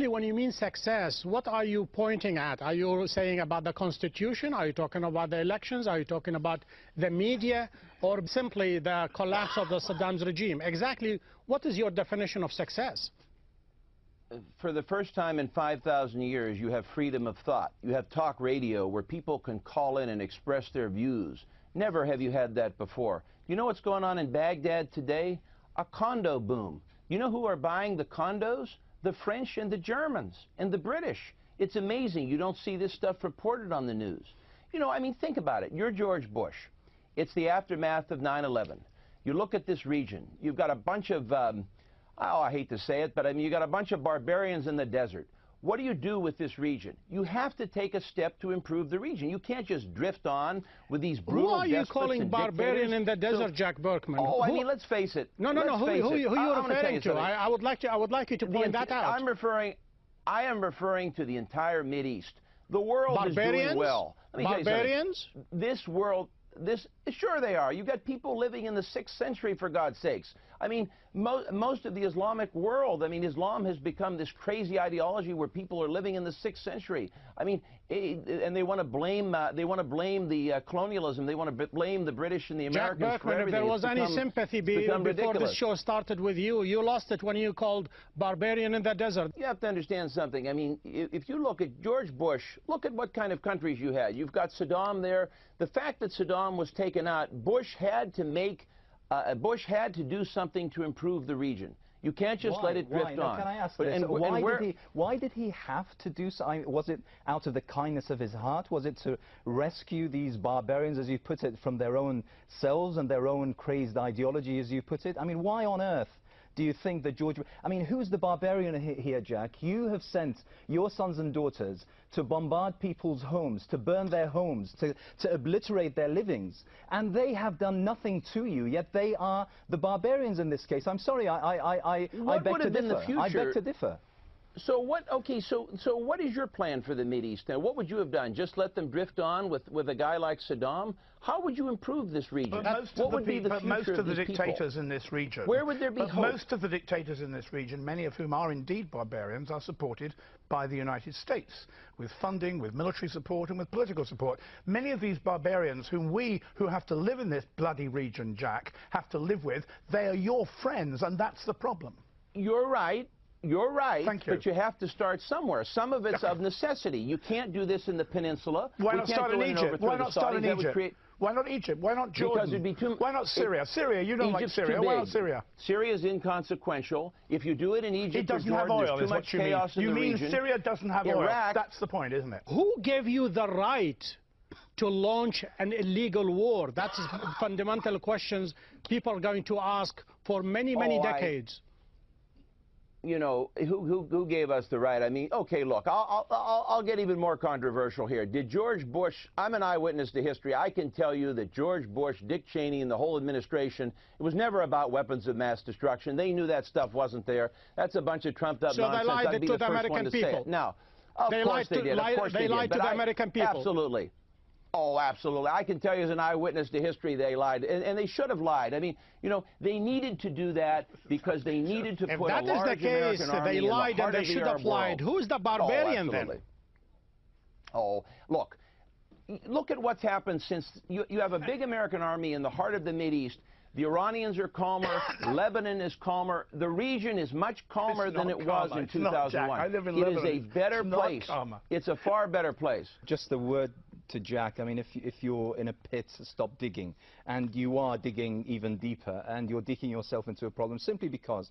exactly when you mean success, what are you pointing at? Are you saying about the Constitution? Are you talking about the elections? Are you talking about the media? Or simply the collapse of the Saddam's regime? Exactly what is your definition of success? For the first time in 5,000 years, you have freedom of thought. You have talk radio where people can call in and express their views. Never have you had that before. You know what's going on in Baghdad today? A condo boom. You know who are buying the condos? The French and the Germans and the British. It's amazing. You don't see this stuff reported on the news. You know, I mean, think about it. You're George Bush. It's the aftermath of 9/11. You look at this region. You've got a bunch of, I hate to say it, but I mean, you got a bunch of barbarians in the desert. What do you do with this region? You have to take a step to improve the region. You can't just drift on with these brutal despots. Who are you calling barbarian in the desert, Jack Burkman? Oh, I mean, let's face it. No. Who are you referring to? I would like you to point that out. I am referring to the entire Mideast. The world is doing well. Barbarians? This world. Sure they are. You've got people living in the 6th century, for God's sakes. I mean, most of the Islamic world, I mean, Islam has become this crazy ideology where people are living in the 6th century. I mean, and they want to blame the colonialism. They want to blame the British and the Americans. Jack Burkman, if there was any sympathy before this show started with you, you lost it when you called barbarian in the desert. You have to understand something. I mean, if you look at George Bush, look at what kind of countries you had. You've got Saddam there. The fact that Saddam was taken out, Bush had to do something to improve the region. You can't just let it drift on. Can I ask this? Why did he have to do so? I mean, was it out of the kindness of his heart? Was it to rescue these barbarians, as you put it, from their own selves and their own crazed ideology, as you put it? I mean, why on earth do you think that George... I mean, who's the barbarian here, Jack? You have sent your sons and daughters to bombard people's homes, to burn their homes, to obliterate their livings, and they have done nothing to you, yet they are the barbarians in this case. I'm sorry, I beg to differ. I beg to differ. So what? Okay, so what is your plan for the Mideast? Now, what would you have done? Just let them drift on with a guy like Saddam? How would you improve this region? What would be the future most of the these dictators people? In this region. Where would there be hope? Most of the dictators in this region, many of whom are indeed barbarians, are supported by the United States with funding, with military support, and with political support. Many of these barbarians, who have to live in this bloody region, Jack, have to live with, they are your friends, and that's the problem. You're right. You're right, Thank you. But you have to start somewhere. Some of it's of necessity. You can't do this in the peninsula. Why not start in Egypt? Why not start in Egypt? Why not Egypt? Why not Jordan? Because it'd be too... Why not Syria? Syria, you don't like Syria. Why not Syria? Syria is inconsequential. If you do it in Egypt, it doesn't have oil, there's too much chaos in the region. You mean Syria doesn't have oil? That's the point, isn't it? Who gave you the right to launch an illegal war? That's fundamental questions people are going to ask for many decades. You know, who gave us the right? I mean, okay, look, I'll get even more controversial here. Did George Bush, I'm an eyewitness to history, I can tell you that George Bush, Dick Cheney, and the whole administration, it was never about weapons of mass destruction. They knew that stuff wasn't there. That's a bunch of trumped-up nonsense. So they lied to the American people. Now, of course they did. They lied to the American people. Absolutely. Oh, absolutely. I can tell you as an eyewitness to history, they lied. And they should have lied. I mean, you know, they needed to do that because they needed to put a large American army in the heart of the Arab world. If that is the case, they lied and they should have lied. Who's the barbarian then? Oh, look at what's happened since you have a big American army in the heart of the Mideast. The Iranians are calmer. Lebanon is calmer. The region is much calmer than it was in 2001. It is a better place. It's a far better place. Just the word to Jack, I mean, if you're in a pit, stop digging. And you are digging even deeper, and you're digging yourself into a problem simply because,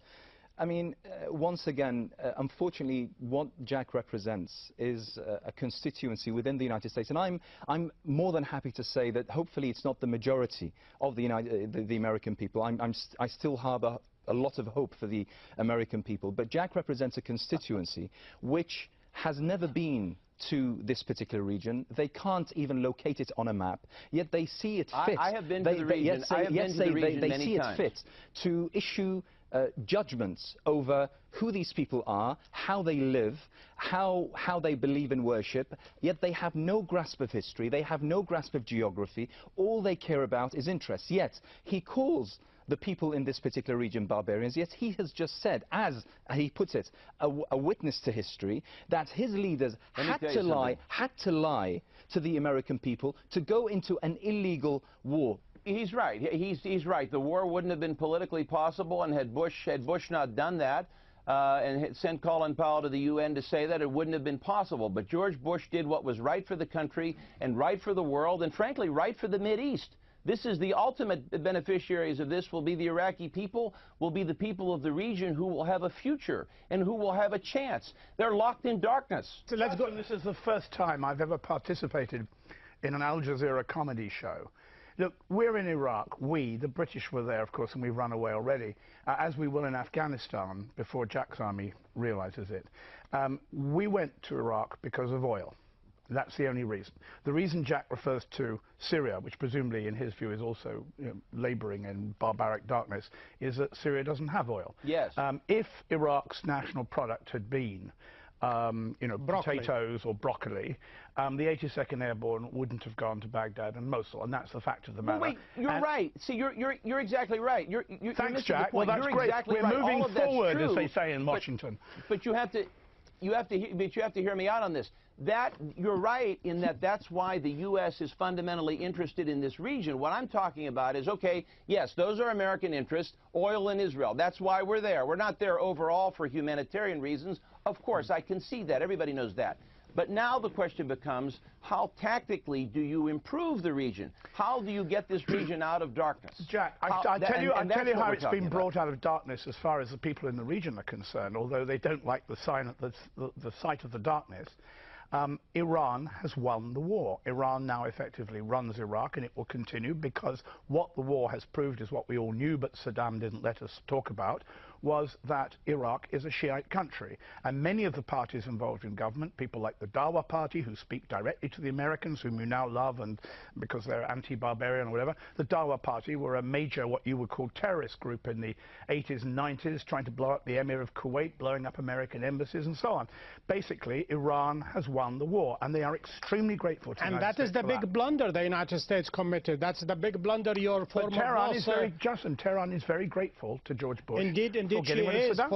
I mean, once again, unfortunately, what Jack represents is a constituency within the United States. And I'm more than happy to say that hopefully it's not the majority of the American people. I still harbor a lot of hope for the American people. But Jack represents a constituency which has never been to this particular region. They can't even locate it on a map, yet they see it fit. I have been to the region. I have been to the region many times. They see it fit to issue judgments over who these people are, how they live, how they believe in worship, yet they have no grasp of history, they have no grasp of geography. All they care about is interest. Yet he calls the people in this particular region barbarians, yet he has just said, as he puts it, a witness to history, that his leaders had to lie to the American people to go into an illegal war. He's right. He's right. The war wouldn't have been politically possible, and had Bush not done that, and had sent Colin Powell to the UN to say that, it wouldn't have been possible. But George Bush did what was right for the country and right for the world, and frankly, right for the Mideast. This is the ultimate beneficiaries of this will be the Iraqi people, will be the people of the region who will have a future and who will have a chance. They're locked in darkness. So let's go. This is the first time I've ever participated in an Al Jazeera comedy show. Look, we're in Iraq. We, the British, were there, of course, and we've run away already, as we will in Afghanistan before Jack's army realizes it. We went to Iraq because of oil. That's the only reason. The reason Jack refers to Syria, which presumably in his view is also laboring in barbaric darkness, is that Syria doesn't have oil. Yes. If Iraq's national product had been potatoes or broccoli, the 82nd Airborne wouldn't have gone to Baghdad and Mosul, and that's the fact of the matter. Well, wait, you're right. See, you're exactly right. Thanks, Jack. Well, that's you're great. Exactly We're right. moving forward, as they say in Washington. But you have to hear me out on this. You're right in that's why the U.S. is fundamentally interested in this region. What I'm talking about is, okay, yes, those are American interests, oil in Israel. That's why we're there. We're not there overall for humanitarian reasons. Of course, I can see that. Everybody knows that. But now the question becomes, how tactically do you improve the region? How do you get this region out of darkness? Jack, I'll tell you how it's been brought out of darkness as far as the people in the region are concerned, although they don't like the sight of the darkness. Iran has won the war. Iran now effectively runs Iraq, and it will continue, because what the war has proved is what we all knew, but Saddam didn't let us talk about, was that Iraq is a Shiite country. And many of the parties involved in government, people like the Dawa party, who speak directly to the Americans, whom you now love, and because they're anti-barbarian or whatever, the Dawa party were a major, what you would call, terrorist group in the 80s and 90s, trying to blow up the Emir of Kuwait, blowing up American embassies and so on. Basically, Iran has won the war, and they are extremely grateful to the United States. And that is the big blunder the United States committed. That's the big blunder your former boss... But Tehran is very just, and Tehran is very grateful to George Bush. Indeed, for getting rid of Saddam.